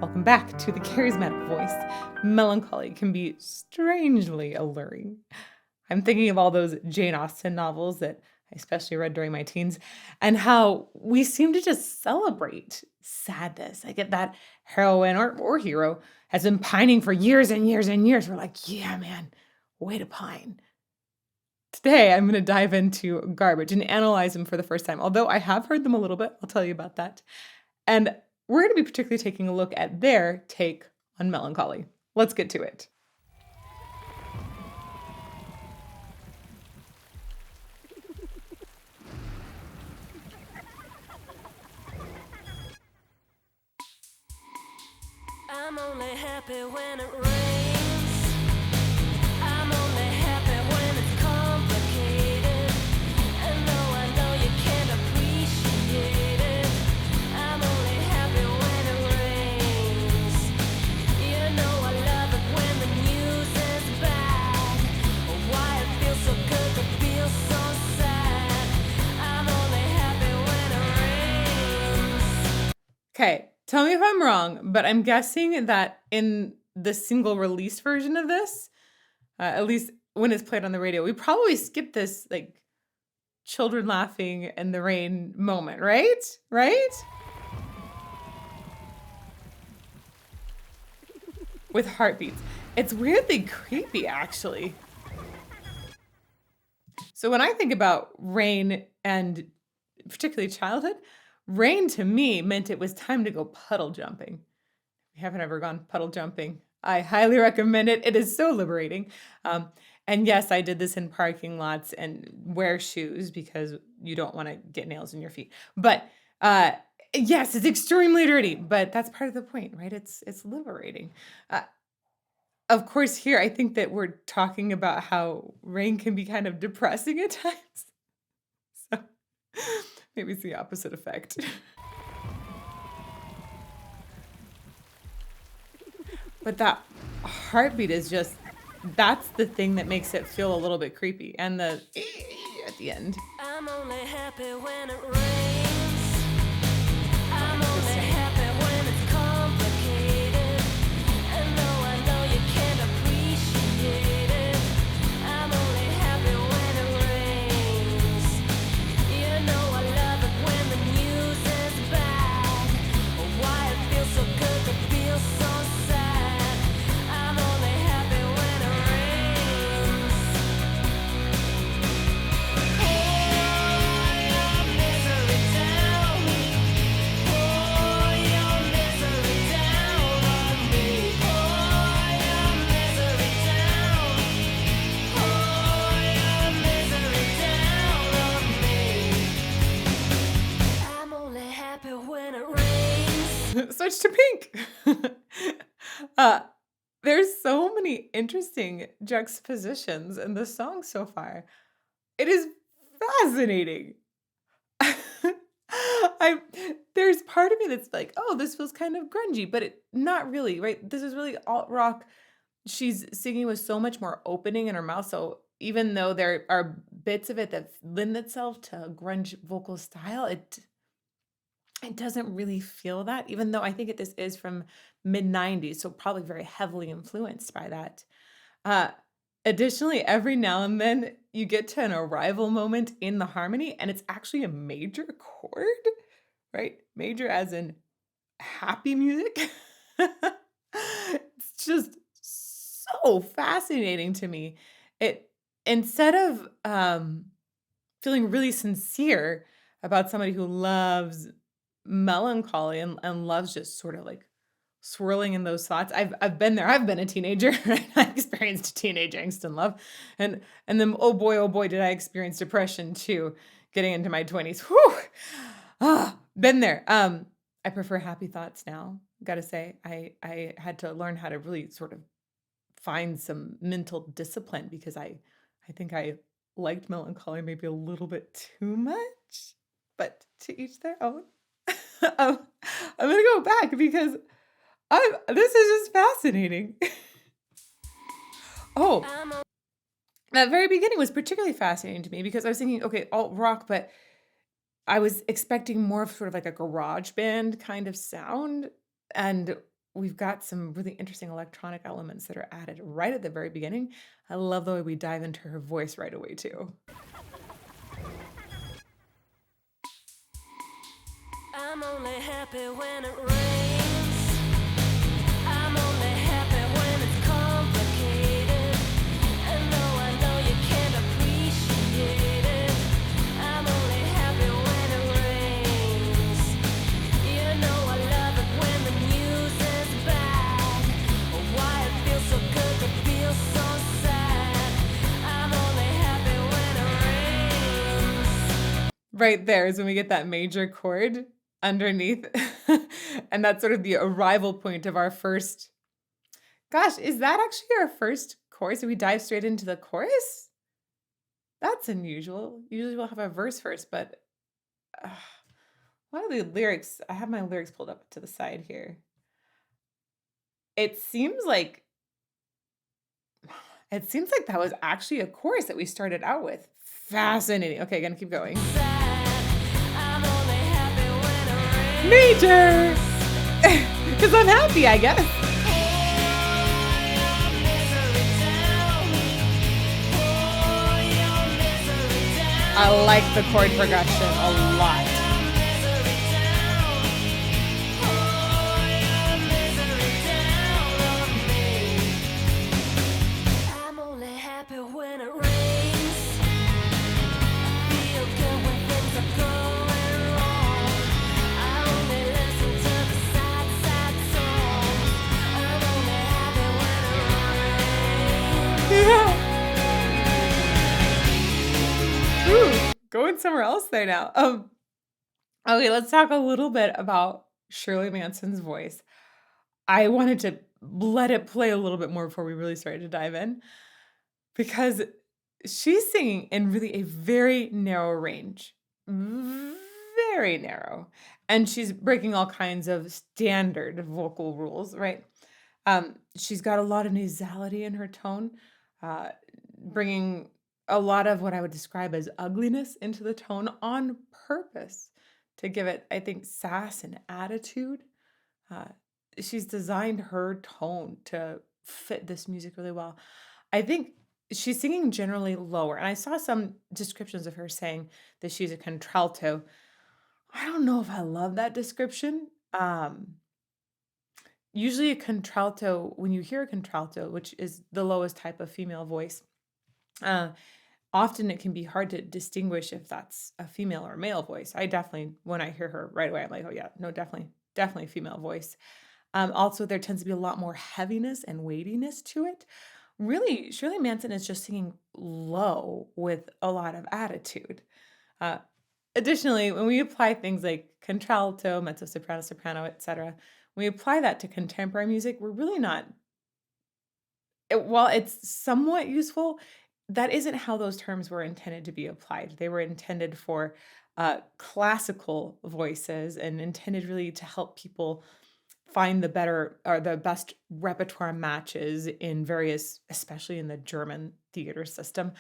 Welcome back to the Charismatic Voice. Melancholy can be strangely alluring. I'm thinking of all those Jane Austen novels that I especially read during my teens and how we seem to just celebrate sadness. I get that heroine or hero has been pining for years and years and years. We're like, yeah, man, way to pine. Today, I'm going to dive into garbage and analyze them for the first time. Although I have heard them a little bit, I'll tell you about that. And we're going to be particularly taking a look at their take on melancholy. Let's get to it. I'm only happy when it rains. I'm only happy when it's complicated. And though I know you can't appreciate it, I'm only happy when it rains. You know I love it when the news is bad. Why it feels so good to feel so sad. I'm only happy when it rains. Okay, tell me if I'm wrong, but I'm guessing that in the single release version of this, at least when it's played on the radio, we probably skip this like children laughing in the rain moment, right? Right? With heartbeats. It's weirdly creepy, actually. So when I think about rain and particularly childhood, rain to me meant it was time to go puddle jumping. If you haven't ever gone puddle jumping, I highly recommend it. It is so liberating. And yes, I did this in parking lots and wear shoes because you don't want to get nails in your feet. But yes, it's extremely dirty, but that's part of the point, right? It's liberating. Of course, here I think that we're talking about how rain can be kind of depressing at times. So maybe it's the opposite effect. But that heartbeat is just, that's the thing that makes it feel a little bit creepy. And the at the end. I'm only happy when it rains. I'm only happy when it's complicated. And though I know you can't appreciate it, I'm only happy when it rains. You know I love it when the news is bad. Why it feels so good to feel so sad. I'm only happy when it rains. Pour your misery down. Pour your misery down on me. Pour your misery down. Pour your misery down on me. I'm only happy when it rains. Switch to pink. There's so many interesting juxtapositions in the song so far. It is fascinating. I there's part of me that's like, oh, this feels kind of grungy, but not really, right? This is really alt rock. She's singing with so much more opening in her mouth. So even though there are bits of it that lend itself to a grunge vocal style, it doesn't really feel that, even though I think this is from mid 90s, so probably very heavily influenced by that. Uh, Additionally, every now and then you get to an arrival moment in the harmony, and it's actually a major chord, right? Major as in happy music. It's just so fascinating to me. It instead of feeling really sincere about somebody who loves melancholy and loves just sort of like swirling in those thoughts. I've been there. I've been a teenager, right? I experienced teenage angst and love. And then oh boy, did I experience depression too, getting into my 20s. Whew. Been there. I prefer happy thoughts now. Gotta say, I had to learn how to really sort of find some mental discipline because I think I liked melancholy maybe a little bit too much, but to each their own. I'm gonna go back because this is just fascinating. Oh, that very beginning was particularly fascinating to me because I was thinking, okay, alt rock, but I was expecting more of sort of like a garage band kind of sound. And we've got some really interesting electronic elements that are added right at the very beginning. I love the way we dive into her voice right away too. I'm only happy when it rains. I'm only happy when it's complicated. And though I know you can't appreciate it, I'm only happy when it rains. You know I love it when the news is bad. Why it feels so good to feel so sad. I'm only happy when it rains. Right there is when we get that major chord underneath. And that's sort of the arrival point of our first. Gosh, is that actually our first chorus? Do we dive straight into the chorus? That's unusual. Usually we'll have a verse first, but uh, why are the lyrics? I have my lyrics pulled up to the side here. It seems like that was actually a chorus that we started out with. Fascinating. Okay, gonna keep going. I'm only happy when it rains. Major! Because I'm happy, I guess. I like the chord progression a lot. I'm only happy when it rains. Feel good when things are going wrong. I only listen to the sad, sad songs. I'm only happy when it rains. Ooh, going somewhere else there now. Okay, let's talk a little bit about Shirley Manson's voice. I wanted to let it play a little bit more before we really started to dive in because she's singing in really a very narrow range. Very narrow. And she's breaking all kinds of standard vocal rules, right? She's got a lot of nasality in her tone, bringing a lot of what I would describe as ugliness into the tone on purpose to give it, I think, sass and attitude. Uh, she's designed her tone to fit this music really well. I think she's singing generally lower, and I saw some descriptions of her saying that she's a contralto. I don't know if I love that description. Usually a contralto, when you hear a contralto, which is the lowest type of female voice, uh, often it can be hard to distinguish if that's a female or male voice. I definitely, when I hear her right away, I'm like, oh yeah, no, definitely female voice. Also, there tends to be a lot more heaviness and weightiness to it. Really, Shirley Manson is just singing low with a lot of attitude. Uh, Additionally, when we apply things like contralto, mezzo soprano, soprano, etc., when we apply that to contemporary music, we're really not. While it's somewhat useful, that isn't how those terms were intended to be applied. They were intended for classical voices and intended really to help people find the better or the best repertoire matches in various, especially in the German theater system.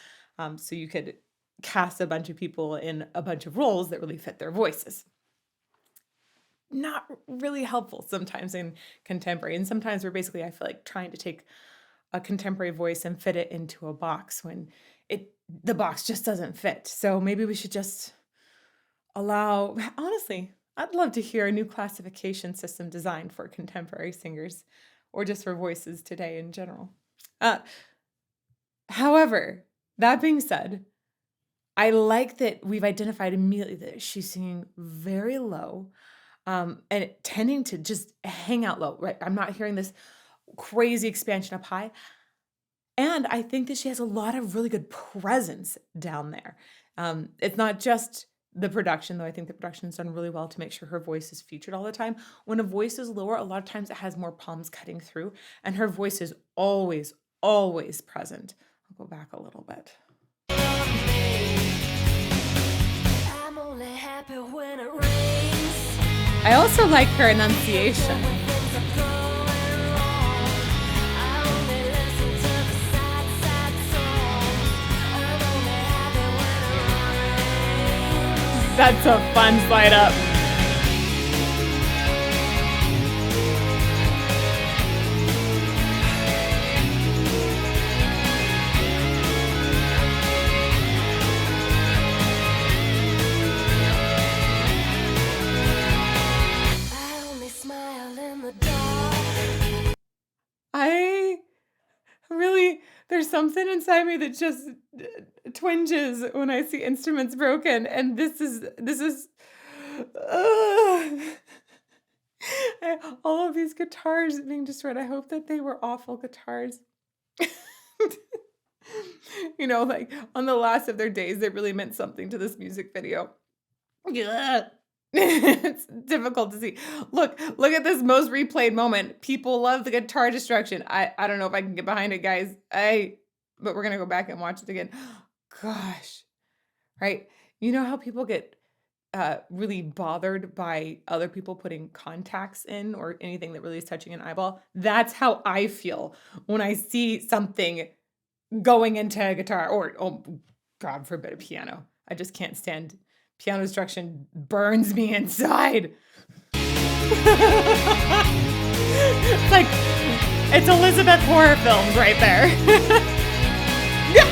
So you could cast a bunch of people in a bunch of roles that really fit their voices. Not really helpful sometimes in contemporary. And sometimes we're basically, I feel like, trying to take a contemporary voice and fit it into a box when the box just doesn't fit. So maybe we should just allow, honestly, I'd love to hear a new classification system designed for contemporary singers or just for voices today in general. However, that being said, I like that we've identified immediately that she's singing very low and tending to just hang out low, right? I'm not hearing this crazy expansion up high. And I think that she has a lot of really good presence down there. It's not just the production, though. I think the production is done really well to make sure her voice is featured all the time. When a voice is lower, a lot of times it has more palms cutting through, and her voice is always, always present. I'll go back a little bit. I'm only happy when it rains. I also like her enunciation. When things are going wrong, I only listen to the sad, sad songs. I'm only happy when it rains. That's a fun slide up. I really there's something inside me that just twinges when I see instruments broken, and this is ugh. All of these guitars being destroyed. I hope that they were awful guitars. Like on the last of their days, they really meant something to this music video. Yeah. It's difficult to see. Look at this most replayed moment. People love the guitar destruction. I don't know if I can get behind it, guys. But we're gonna go back and watch it again. Gosh, right? You know how people get really bothered by other people putting contacts in or anything that really is touching an eyeball? That's how I feel when I see something going into a guitar or, oh, God forbid, a piano. I just can't stand piano destruction. Burns me inside. It's like it's Elizabeth horror films right there. Yeah.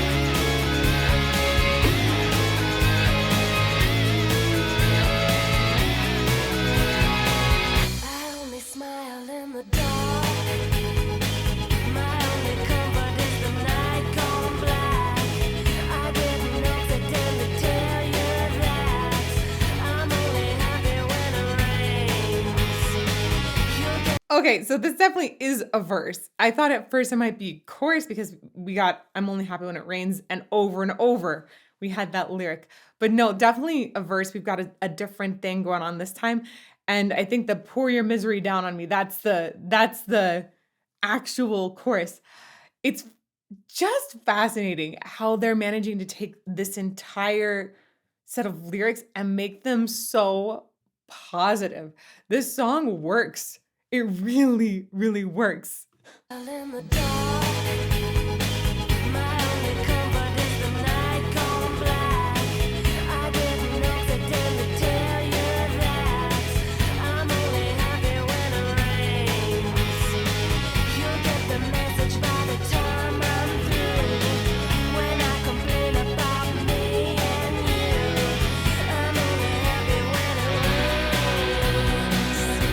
I only smile in the dark. My only comfort is the night gone black. I didn't accidentally tell you that I'm only happy when it rains. Okay, so this definitely is a verse. I thought at first it might be chorus because we got I'm only happy when it rains and over we had that lyric. But no, definitely a verse. We've got a different thing going on this time. And I think the pour your misery down on me, that's the actual chorus. It's just fascinating how they're managing to take this entire set of lyrics and make them so positive. This song works. It really, really works. In the dark, my only comfort is the night gone black. I didn't accidentally tell you that I'm only happy when it rains. You'll get the message by the time I'm through. When I complain about me and you, I'm only happy when it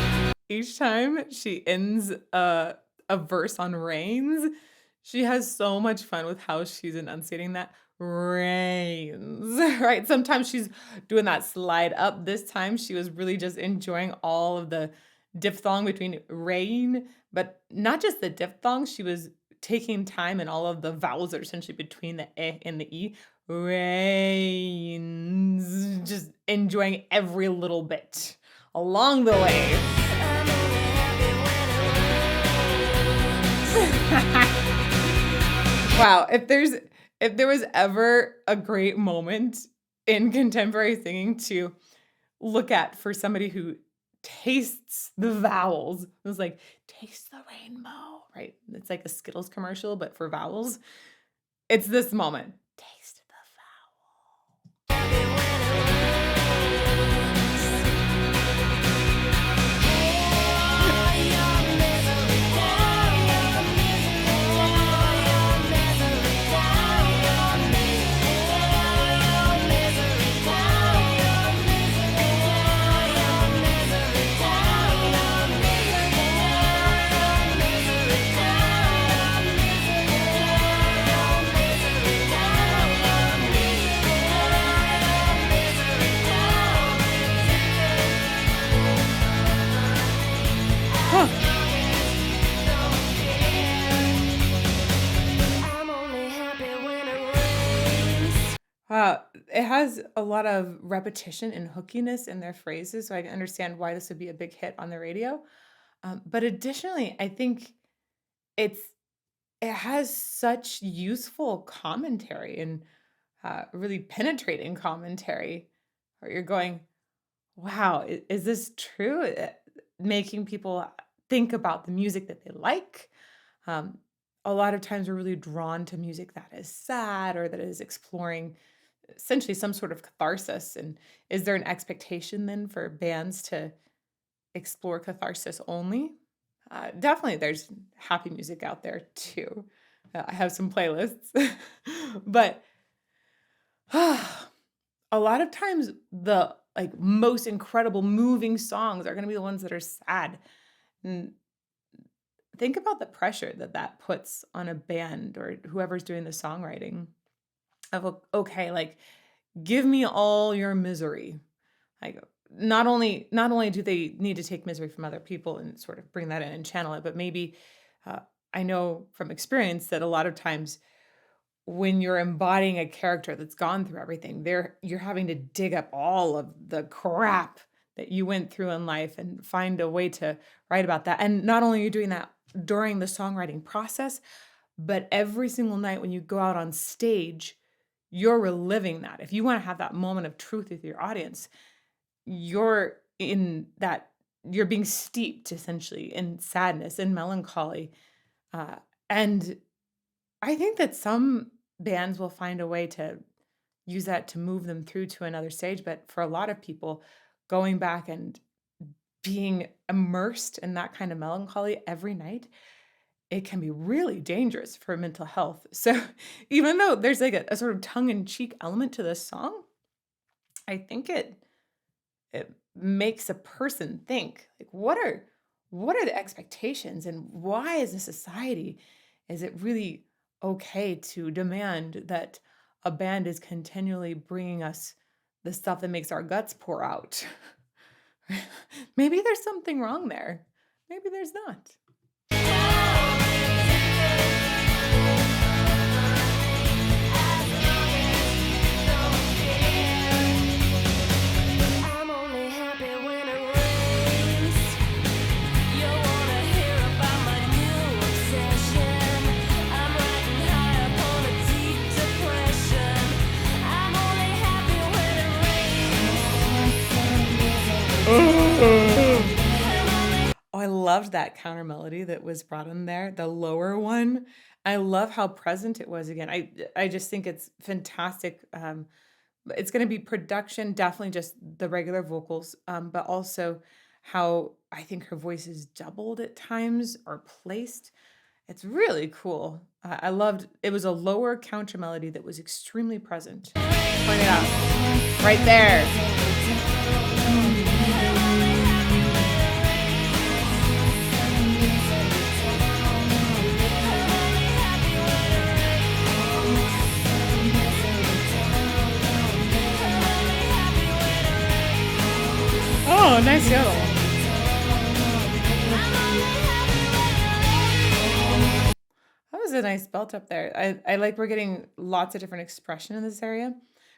rains. Each time she ends a verse on rains, she has so much fun with how she's enunciating that rains, right? Sometimes she's doing that slide up. This time she was really just enjoying all of the diphthong between rain, but not just the diphthong, she was taking time and all of the vowels that are essentially between the eh and the e. Rains, just enjoying every little bit along the way. I'm only happy when it rains. Wow, if there was ever a great moment in contemporary singing to look at for somebody who tastes the vowels, it was like, "Taste the rainbow," right? It's like a Skittles commercial, but for vowels. It's this moment. Taste the vowel. Huh. I'm only happy when it rains. It has a lot of repetition and hookiness in their phrases, so I can understand why this would be a big hit on the radio. But additionally, I think it's it has such useful commentary and really penetrating commentary, where you're going, "Wow, is this true?" Making people think about the music that they like. Um, a lot of times, we're really drawn to music that is sad or that is exploring essentially some sort of catharsis. And is there an expectation then for bands to explore catharsis only? Definitely, there's happy music out there too. I have some playlists, but a lot of times the like most incredible moving songs are going to be the ones that are sad. think about the pressure that that puts on a band or whoever's doing the songwriting of, okay, like, give me all your misery. Like, not only do they need to take misery from other people and sort of bring that in and channel it, but maybe, uh, I know from experience that a lot of times when you're embodying a character that's gone through everything, you're having to dig up all of the crap that you went through in life and find a way to write about that. And not only are you doing that during the songwriting process, but every single night when you go out on stage, you're reliving that. If you want to have that moment of truth with your audience, you're in that you're being steeped essentially in sadness and melancholy. Uh, and I think that some bands will find a way to use that to move them through to another stage. But for a lot of people, going back and being immersed in that kind of melancholy every night, it can be really dangerous for mental health. So even though there's like a sort of tongue-in-cheek element to this song, I think it makes a person think, like, what are the expectations and why is a society, is it really okay to demand that a band is continually bringing us the stuff that makes our guts pour out? Maybe there's something wrong there. Maybe there's not. I'm only happy when it rains. You wanna hear about my new obsession? I'm riding high up on a deep depression. I'm only happy when it rains. Oh, I loved that counter melody that was brought in there, the lower one. I love how present it was again. I just think it's fantastic. It's going to be production, definitely just the regular vocals, but also how I think her voice is doubled at times or placed. It's really cool. I loved it was a lower counter melody that was extremely present. Point it out right there. Oh, nice yodel. That was a nice belt up there. I like we're getting lots of different expression in this area.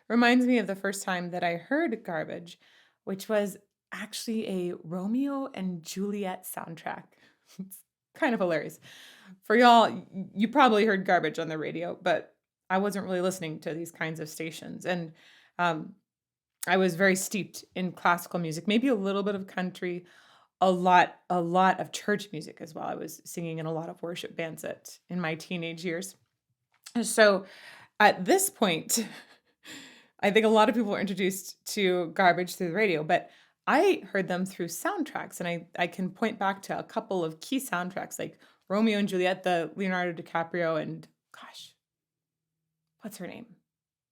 Reminds me of the first time that I heard Garbage, which was actually a Romeo and Juliet soundtrack. It's kind of hilarious. For y'all, you probably heard Garbage on the radio, but I wasn't really listening to these kinds of stations. And um, I was very steeped in classical music, maybe a little bit of country, a lot of church music as well. I was singing in a lot of worship bands in my teenage years. So at this point, I think a lot of people were introduced to Garbage through the radio, but I heard them through soundtracks. And I can point back to a couple of key soundtracks like Romeo and Juliet, the Leonardo DiCaprio, and gosh, what's her name?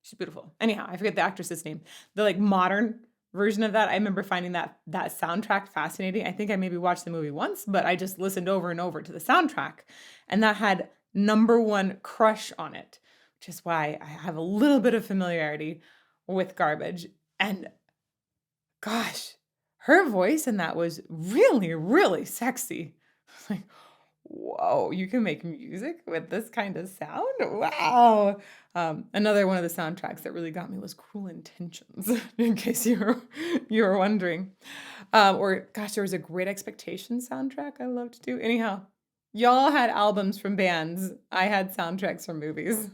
She's beautiful. Anyhow, I forget the actress's name. The like modern version of that. I remember finding that soundtrack fascinating. I think I maybe watched the movie once, but I just listened over and over to the soundtrack, and that had number one crush on it, which is why I have a little bit of familiarity with Garbage. And gosh, her voice in that was really, really sexy. Like, whoa, you can make music with this kind of sound? Wow. Another one of the soundtracks that really got me was Cruel Intentions, in case you were wondering. Or gosh, there was a Great Expectations soundtrack I loved too. Anyhow, y'all had albums from bands. I had soundtracks from movies.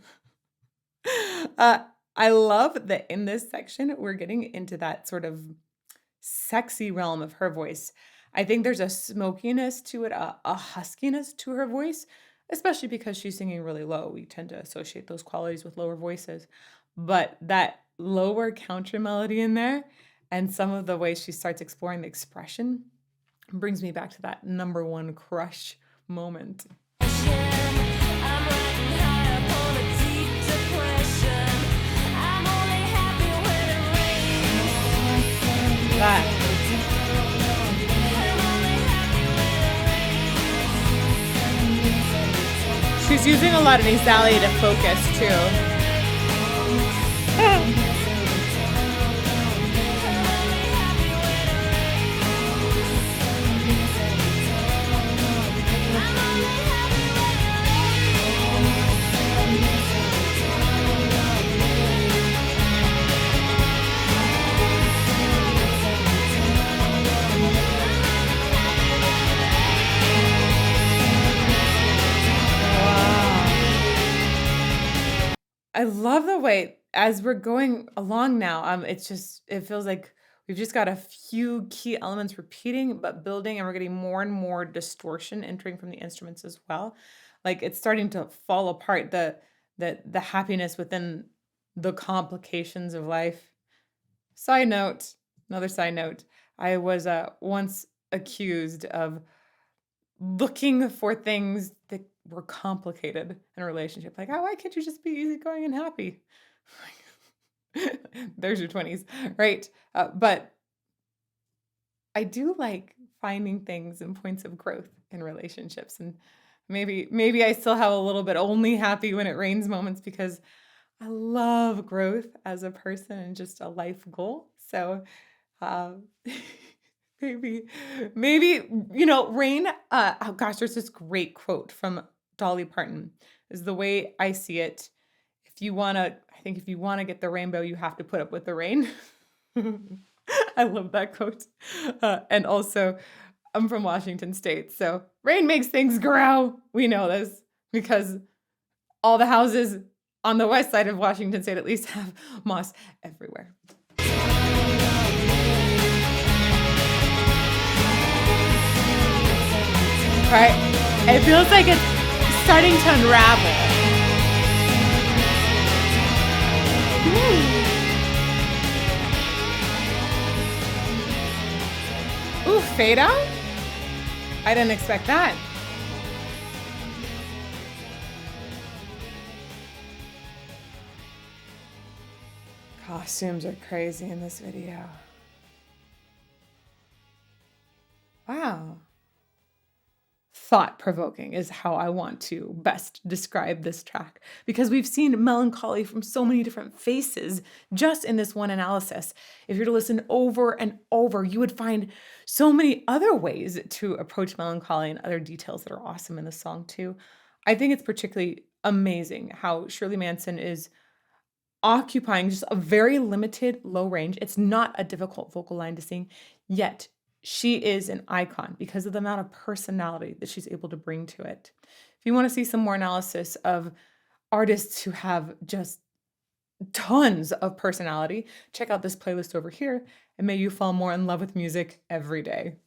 uh, I love that in this section, we're getting into that sort of sexy realm of her voice. I think there's a smokiness to it, a huskiness to her voice, especially because she's singing really low. We tend to associate those qualities with lower voices. But that lower counter melody in there and some of the ways she starts exploring the expression brings me back to that number one crush moment. That. She's using a lot of nasality to focus too. I love the way as we're going along now, it feels like we've just got a few key elements repeating, but building, and we're getting more and more distortion entering from the instruments as well. Like it's starting to fall apart, the happiness within the complications of life. Side note, another side note, I was once accused of looking for things that were complicated in a relationship. Like, oh, why can't you just be easygoing and happy? There's your 20s, right? But I do like finding things and points of growth in relationships. And maybe I still have a little bit only happy when it rains moments because I love growth as a person and just a life goal. So um, maybe, rain. Oh gosh, there's this great quote from Dolly Parton. Is the way I see it. If you wanna get the rainbow, you have to put up with the rain. I love that quote. And also, I'm from Washington State, so rain makes things grow. We know this because all the houses on the west side of Washington State at least have moss everywhere. Right? It feels like it's starting to unravel. Ooh, fade out? I didn't expect that. Costumes are crazy in this video. Wow. Thought-provoking is how I want to best describe this track because we've seen melancholy from so many different faces just in this one analysis. If you were to listen over and over, you would find so many other ways to approach melancholy and other details that are awesome in the song too. I think it's particularly amazing how Shirley Manson is occupying just a very limited low range. It's not a difficult vocal line to sing, yet she is an icon because of the amount of personality that she's able to bring to it. If you want to see some more analysis of artists who have just tons of personality, check out this playlist over here, and may you fall more in love with music every day.